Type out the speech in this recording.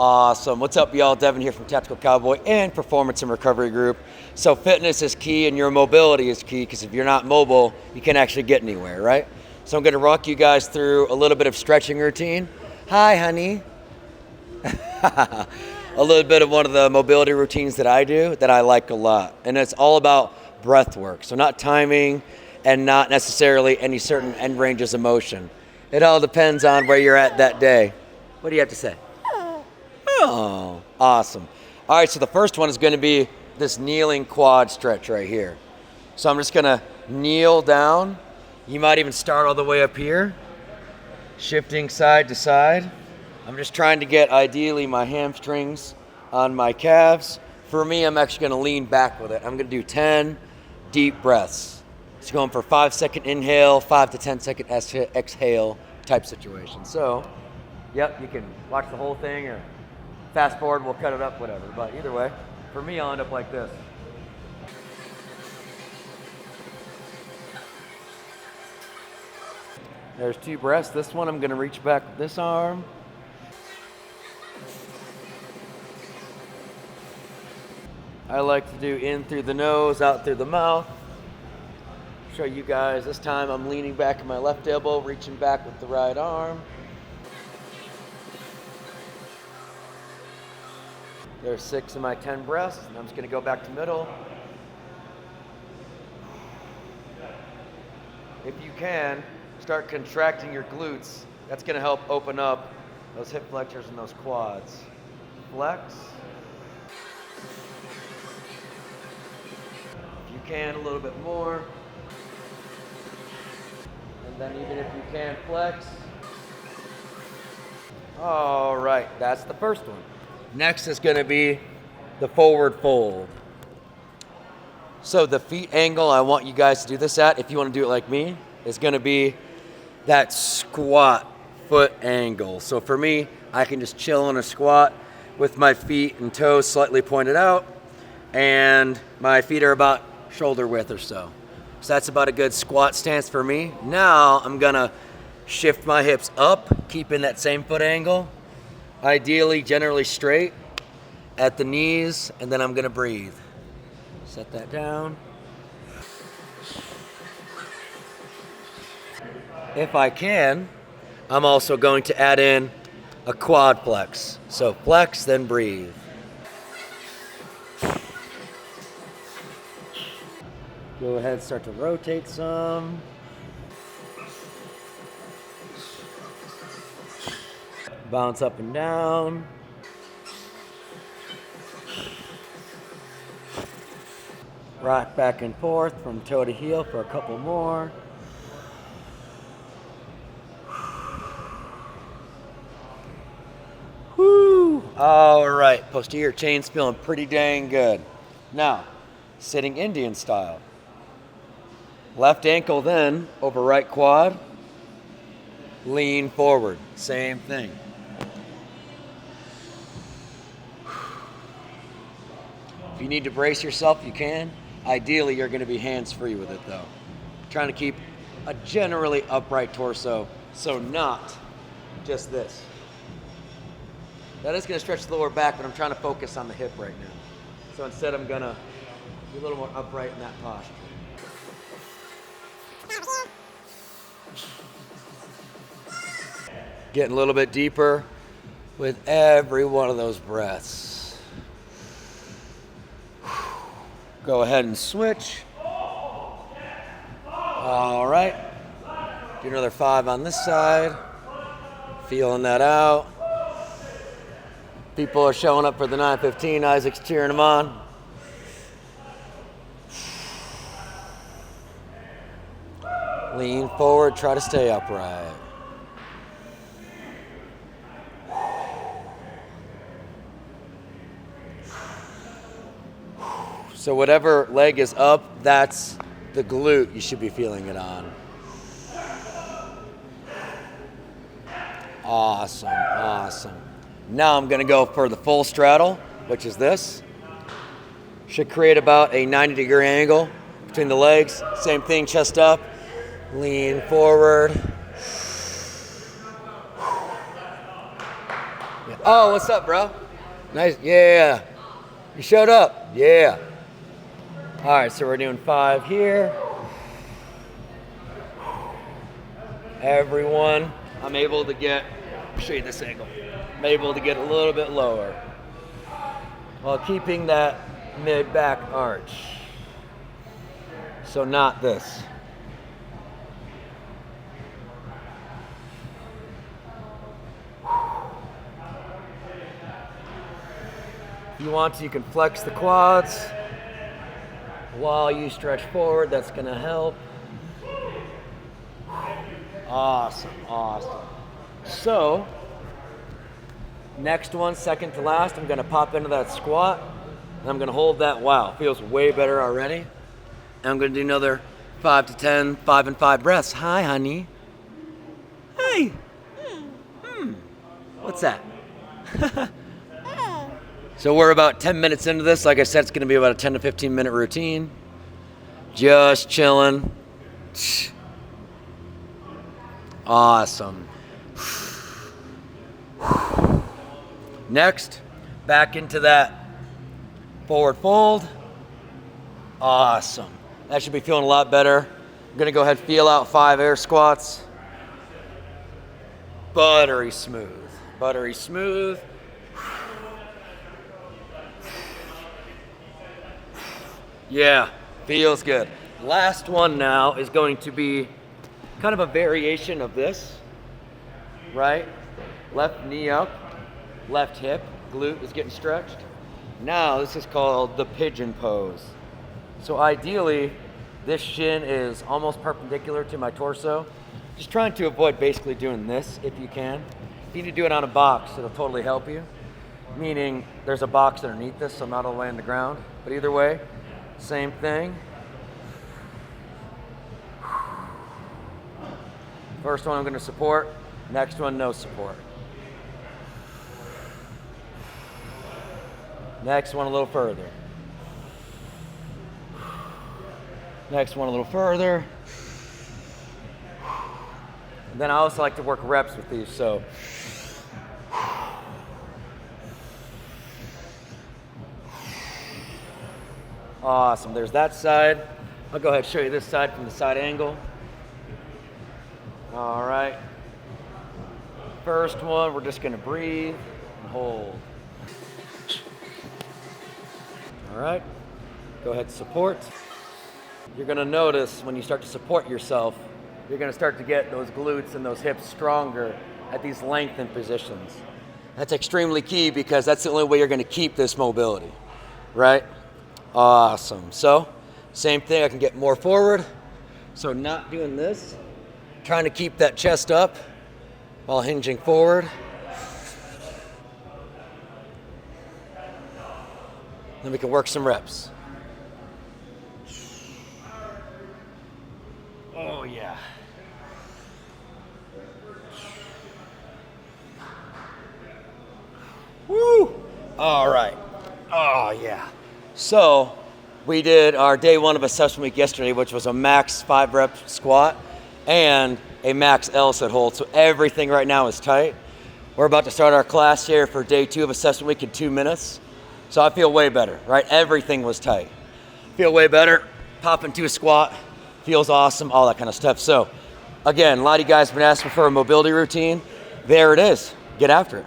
Awesome. What's up, y'all? Devin here from Tactical Cowboy and Performance and Recovery Group. So fitness is key and your mobility is key, because if you're not mobile, you can't actually get anywhere, right? So I'm going to walk you guys through a little bit of stretching routine. Hi, honey. A little bit of one of the mobility routines that I do that I like a lot. And it's all about breath work. So not timing and not necessarily any certain end ranges of motion. It all depends on where you're at that day. What do you have to say? Oh, awesome. All right, so the first one is going to be this kneeling quad stretch right here. So I'm just going to kneel down. You might even start all the way up here, shifting side to side. I'm just trying to get, ideally, my hamstrings on my calves. For me, I'm actually going to lean back with it. I'm going to do 10 deep breaths. It's going for 5-second inhale, 5 to 10-second exhale type situation. So, yep, you can watch the whole thing or fast forward, we'll cut it up, whatever. But either way, for me, I'll end up like this. There's 2 breaths. This one, I'm going to reach back with this arm. I like to do in through the nose, out through the mouth. Show you guys. This time, I'm leaning back in my left elbow, reaching back with the right arm. There's 6 of my 10 breaths, and I'm just going to go back to middle. If you can, start contracting your glutes. That's going to help open up those hip flexors and those quads. Flex. If you can, a little bit more. And then even if you can, flex. All right, that's the first one. Next is going to be the forward fold. So the feet angle I want you guys to do this at, if you want to do it like me, is going to be that squat foot angle. So for me, I can just chill in a squat with my feet and toes slightly pointed out, and my feet are about shoulder width or so. So that's about a good squat stance for me. Now I'm going to shift my hips up, keeping that same foot angle. Ideally, generally straight at the knees, and then I'm going to breathe. Set that down. If I can, I'm also going to add in a quad flex. So flex, then breathe. Go ahead, start to rotate some. Bounce up and down. Rock back and forth from toe to heel for a couple more. Woo! All right, posterior chain's feeling pretty dang good. Now, sitting Indian style. Left ankle then over right quad. Lean forward, same thing. If you need to brace yourself, you can. Ideally, you're going to be hands-free with it, though. Trying to keep a generally upright torso, so not just this. That is going to stretch the lower back, but I'm trying to focus on the hip right now. So instead, I'm going to be a little more upright in that posture. Getting a little bit deeper with every one of those breaths. Go ahead and switch. All right. Do another 5 on this side. Feeling that out. People are showing up for the 9:15. Isaac's cheering them on. Lean forward. Try to stay upright. So whatever leg is up, that's the glute you should be feeling it on. Awesome, awesome. Now I'm gonna go for the full straddle, which is this. Should create about a 90-degree angle between the legs. Same thing, chest up, lean forward. Yeah. Oh, what's up, bro? Nice. Yeah. You showed up. Yeah. All right, so we're doing 5 here. Everyone, I'm able to get, show you this angle. I'm able to get a little bit lower while keeping that mid-back arch. So not this. If you want to, you can flex the quads while you stretch forward. That's gonna help. Awesome, awesome. So, next one, second to last, I'm gonna pop into that squat. And I'm gonna hold that. Wow, feels way better already. And I'm gonna do another 5 to 10, 5 and 5 breaths. Hi, honey. Hey. What's that? So we're about 10 minutes into this. Like I said, it's gonna be about a 10 to 15 minute routine. Just chilling. Awesome. Next, back into that forward fold. Awesome. That should be feeling a lot better. I'm gonna go ahead and feel out 5 air squats. Buttery smooth. Buttery smooth. Yeah, feels good. Last one now is going to be kind of a variation of this, right? Left knee up, left hip, glute is getting stretched. Now this is called the pigeon pose. So ideally, this shin is almost perpendicular to my torso. Just trying to avoid basically doing this if you can. If you need to do it on a box, it'll totally help you. Meaning there's a box underneath this, so I'm not all the way on the ground. But either way, same thing. First one I'm going to support, next one no support. Next one a little further. Next one a little further. And then I also like to work reps with these, so. Awesome, there's that side. I'll go ahead and show you this side from the side angle. All right. First one, we're just gonna breathe and hold. All right, go ahead and support. You're gonna notice when you start to support yourself, you're gonna start to get those glutes and those hips stronger at these lengthened positions. That's extremely key because that's the only way you're gonna keep this mobility, right? Awesome. So, same thing, I can get more forward. So not doing this, trying to keep that chest up while hinging forward. Then we can work some reps. Oh yeah. Woo! All right. Oh yeah. So we did our day 1 of assessment week yesterday, which was a max 5 rep squat and a max L-sit hold. So everything right now is tight. We're about to start our class here for day 2 of assessment week in 2 minutes. So I feel way better, right? Everything was tight. Feel way better. Pop into a squat. Feels awesome, all that kind of stuff. So again, a lot of you guys have been asking for a mobility routine. There it is. Get after it.